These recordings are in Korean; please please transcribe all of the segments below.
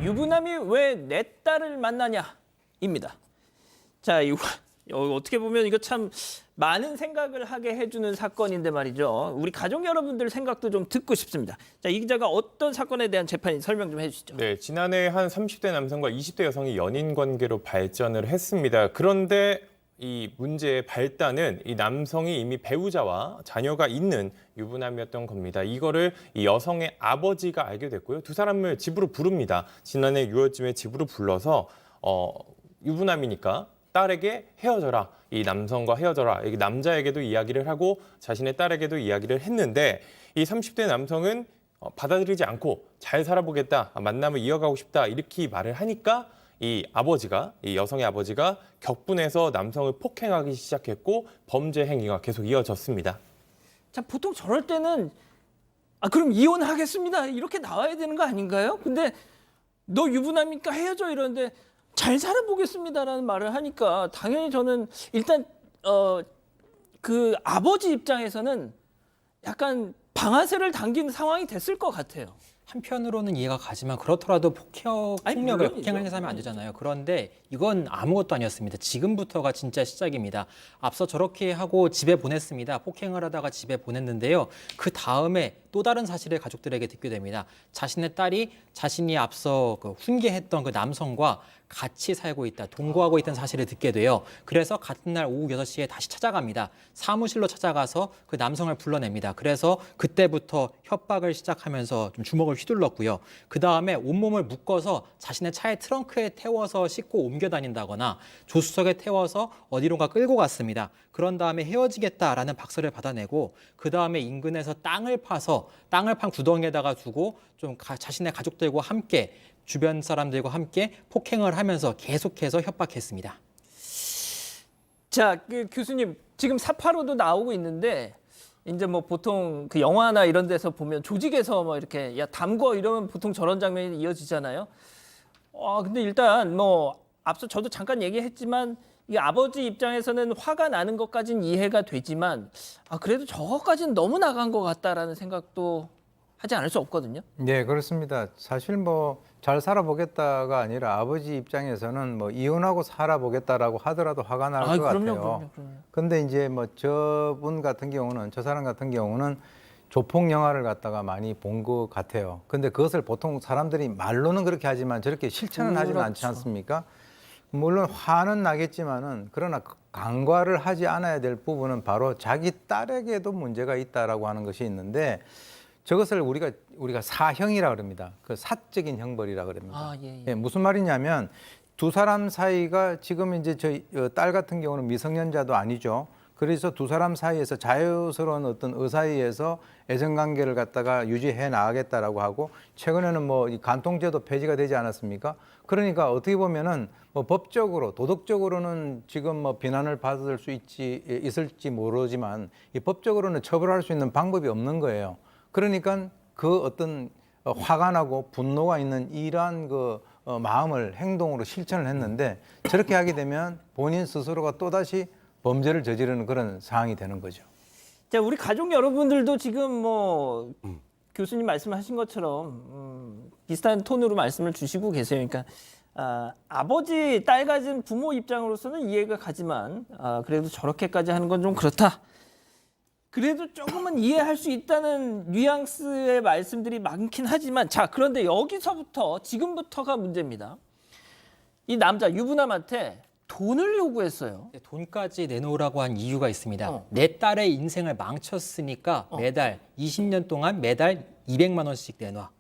유부남이 왜 내 딸을 만나냐입니다. 자, 이거 어떻게 보면 이거 참 많은 생각을 하게 해주는 사건인데 말이죠. 우리 가족 여러분들 생각도 좀 듣고 싶습니다. 자, 이 기자가 어떤 사건에 대한 재판인지 설명 좀 해주시죠. 네, 지난해 한 30대 남성과 20대 여성이 연인 관계로 발전을 했습니다. 그런데 이 문제의 발단은 이 남성이 이미 배우자와 자녀가 있는 유부남이었던 겁니다. 이거를 이 여성의 아버지가 알게 됐고요. 두 사람을 집으로 부릅니다. 지난해 6월쯤에 집으로 불러서 유부남이니까 딸에게 헤어져라. 이 남성과 헤어져라. 이 남자에게도 이야기를 하고 자신의 딸에게도 이야기를 했는데 이 30대 남성은 받아들이지 않고 잘 살아보겠다. 만남을 이어가고 싶다. 이렇게 말을 하니까 이 여성의 아버지가 격분해서 남성을 폭행하기 시작했고 범죄 행위가 계속 이어졌습니다. 자, 보통 저럴 때는 그럼 이혼하겠습니다. 이렇게 나와야 되는 거 아닌가요? 근데 너 유부남이니까 헤어져 이러는데 잘 살아보겠습니다라는 말을 하니까 당연히 저는 일단 그 아버지 입장에서는 약간 방아쇠를 당긴 상황이 됐을 것 같아요. 한편으로는 이해가 가지만 그렇더라도 폭력을 폭행하는 사람이 안 되잖아요. 그런데 이건 아무것도 아니었습니다. 지금부터가 진짜 시작입니다. 앞서 저렇게 하고 집에 보냈습니다. 폭행을 하다가 집에 보냈는데요. 그 다음에 또 다른 사실을 가족들에게 듣게 됩니다. 자신의 딸이 자신이 앞서 훈계했던 그 남성과 같이 살고 있다, 동거하고 있다는 사실을 듣게 돼요. 그래서 같은 날 오후 6시에 다시 찾아갑니다. 사무실로 찾아가서 그 남성을 불러냅니다. 그래서 그때부터 협박을 시작하면서 좀 주먹을 휘둘렀고요. 그 다음에 온몸을 묶어서 자신의 차의 트렁크에 태워서 싣고 옮겨 다닌다거나 조수석에 태워서 어디론가 끌고 갔습니다. 그런 다음에 헤어지겠다라는 박서를 받아내고 그 다음에 인근에서 땅을 판 구덩이에다가 두고 좀 자신의 가족들과 함께 주변 사람들과 함께 폭행을 하면서 계속해서 협박했습니다. 자, 그 교수님 지금 사파로도 나오고 있는데 이제 뭐 보통 그 영화나 이런 데서 보면 조직에서 뭐 이렇게 야 담궈 이러면 보통 저런 장면이 이어지잖아요. 근데 일단 뭐 앞서 저도 잠깐 얘기했지만 이 아버지 입장에서는 화가 나는 것까지는 이해가 되지만 그래도 저것까지는 너무 나간 것 같다라는 생각도 하지 않을 수 없거든요. 네, 그렇습니다. 사실 뭐 잘 살아보겠다가 아니라 아버지 입장에서는 뭐 이혼하고 살아보겠다라고 하더라도 화가 날 것 같아요. 그럼요. 근데 이제 뭐 저분 같은 경우는 저 사람 같은 경우는 조폭 영화를 갖다가 많이 본 것 같아요. 근데 그것을 보통 사람들이 말로는 그렇게 하지만 저렇게 실천은 하지는 않지 않습니까? 물론 화는 나겠지만은 그러나 간과를 하지 않아야 될 부분은 바로 자기 딸에게도 문제가 있다라고 하는 것이 있는데 저것을 우리가 사형이라 그럽니다. 그 사적인 형벌이라 그럽니다. 예. 예, 무슨 말이냐면 두 사람 사이가 지금 이제 저희 딸 같은 경우는 미성년자도 아니죠. 그래서 두 사람 사이에서 자유스러운 어떤 의사에서 애정관계를 갖다가 유지해 나가겠다라고 하고 최근에는 뭐 이 간통죄도 폐지가 되지 않았습니까? 그러니까 어떻게 보면은 뭐 법적으로 도덕적으로는 지금 뭐 비난을 받을 수 있을지 모르지만 이 법적으로는 처벌할 수 있는 방법이 없는 거예요. 그러니까 그 어떤 화가 나고 분노가 있는 이러한 그 마음을 행동으로 실천을 했는데 저렇게 하게 되면 본인 스스로가 또다시 범죄를 저지르는 그런 상황이 되는 거죠. 자, 우리 가족 여러분들도 지금 뭐 교수님 말씀하신 것처럼 비슷한 톤으로 말씀을 주시고 계세요. 그러니까 아버지 딸 가진 부모 입장으로서는 이해가 가지만 그래도 저렇게까지 하는 건 좀 그렇다. 그래도 조금은 이해할 수 있다는 뉘앙스의 말씀들이 많긴 하지만 자, 그런데 여기서부터 지금부터가 문제입니다. 이 남자 유부남한테 돈을 요구했어요. 돈까지 내놓으라고 한 이유가 있습니다. 내 딸의 인생을 망쳤으니까 매달 20년 동안 매달 200만 원씩 내놔.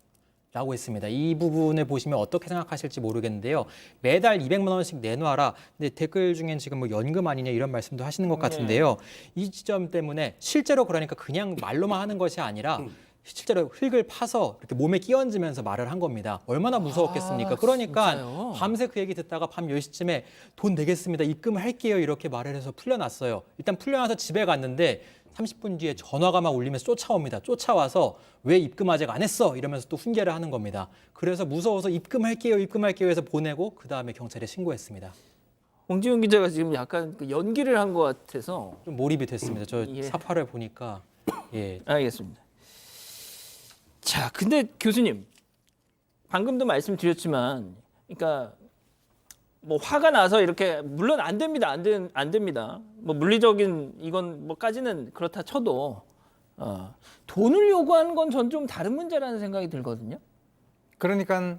라고 했습니다. 이 부분을 보시면 어떻게 생각하실지 모르겠는데요. 매달 200만 원씩 내놔라. 근데 댓글 중엔 지금 뭐 연금 아니냐 이런 말씀도 하시는 것 같은데요. 이 지점 때문에 실제로 그러니까 그냥 말로만 하는 것이 아니라 실제로 흙을 파서 이렇게 몸에 끼얹으면서 말을 한 겁니다. 얼마나 무서웠겠습니까? 그러니까 진짜요? 밤새 그 얘기 듣다가 밤 10시쯤에 돈 내겠습니다. 입금할게요. 이렇게 말을 해서 풀려났어요. 일단 풀려나서 집에 갔는데 30분 뒤에 전화가 막 울리면서 쫓아옵니다. 쫓아와서 왜 입금 아직 안 했어? 이러면서 또 훈계를 하는 겁니다. 그래서 무서워서 입금할게요 해서 보내고 그다음에 경찰에 신고했습니다. 홍지훈 기자가 지금 약간 그 연기를 한 것 같아서 좀 몰입이 됐습니다. 저 예. 사파를 보니까. 예. 알겠습니다. 자, 근데 교수님 방금도 말씀드렸지만, 그러니까 뭐 화가 나서 이렇게 물론 안 됩니다, 안 됩니다. 뭐 물리적인 이건 뭐까지는 그렇다 쳐도 돈을 요구하는 건 전 좀 다른 문제라는 생각이 들거든요. 그러니까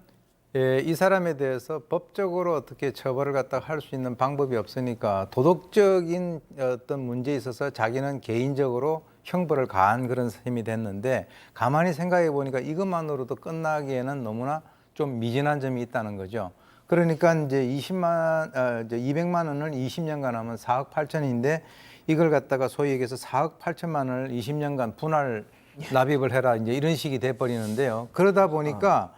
이 사람에 대해서 법적으로 어떻게 처벌을 갖다 할 수 있는 방법이 없으니까 도덕적인 어떤 문제에 있어서 자기는 개인적으로 형벌을 가한 그런 셈이 됐는데 가만히 생각해 보니까 이것만으로도 끝나기에는 너무나 좀 미진한 점이 있다는 거죠. 그러니까 이제 200만 원을 20년간 하면 4억 8천인데 이걸 갖다가 소위 얘기해서 4억 8천만 원을 20년간 분할 납입을 해라 이제 이런 식이 돼 버리는데요. 그러다 보니까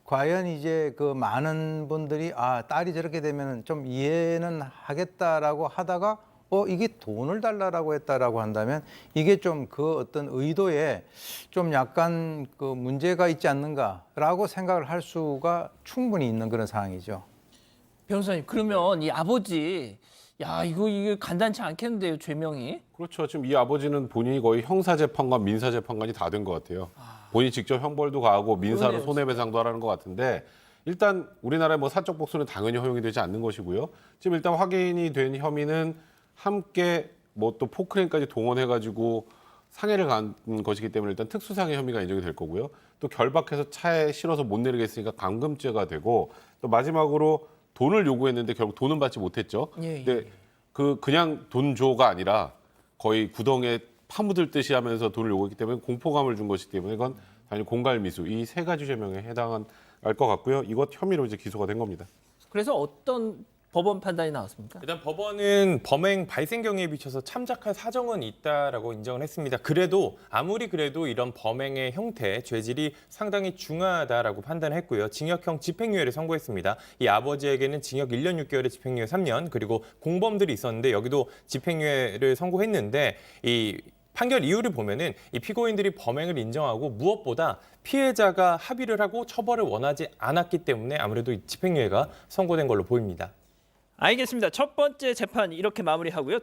과연 이제 그 많은 분들이 딸이 저렇게 되면 좀 이해는 하겠다라고 하다가 이게 돈을 달라라고 했다라고 한다면 이게 좀 그 어떤 의도에 좀 약간 그 문제가 있지 않는가라고 생각을 할 수가 충분히 있는 그런 상황이죠. 변호사님, 그러면 이 아버지, 야 이거 간단치 않겠는데요, 죄명이? 그렇죠. 지금 이 아버지는 본인이 거의 형사재판관, 민사재판관이 다 된 것 같아요. 본인이 직접 형벌도 가하고 민사로 그러네요, 손해배상도 하라는 것 같은데 일단 우리나라의 뭐 사적 복수는 당연히 허용이 되지 않는 것이고요. 지금 일단 확인이 된 혐의는 함께 뭐 또 포크레인까지 동원해가지고 상해를 간 것이기 때문에 일단 특수상해 혐의가 인정이 될 거고요. 또 결박해서 차에 실어서 못 내리겠으니까 감금죄가 되고 또 마지막으로 돈을 요구했는데 결국 돈은 받지 못했죠. 예, 근데 그냥 돈 줘가 아니라 거의 구덩이에 파묻을 듯이 하면서 돈을 요구했기 때문에 공포감을 준 것이기 때문에 이건 당연히 공갈미수 이 세 가지 죄명에 해당할 것 같고요. 이것 혐의로 이제 기소가 된 겁니다. 그래서 어떤 법원 판단이 나왔습니까? 일단 법원은 범행 발생 경위에 비춰서 참작할 사정은 있다라고 인정을 했습니다. 그래도 아무리 그래도 이런 범행의 형태, 죄질이 상당히 중하다라고 판단했고요. 징역형 집행유예를 선고했습니다. 이 아버지에게는 징역 1년 6개월에 집행유예 3년, 그리고 공범들이 있었는데 여기도 집행유예를 선고했는데 이 판결 이유를 보면은 이 피고인들이 범행을 인정하고 무엇보다 피해자가 합의를 하고 처벌을 원하지 않았기 때문에 아무래도 이 집행유예가 선고된 걸로 보입니다. 알겠습니다. 첫 번째 재판 이렇게 마무리하고요.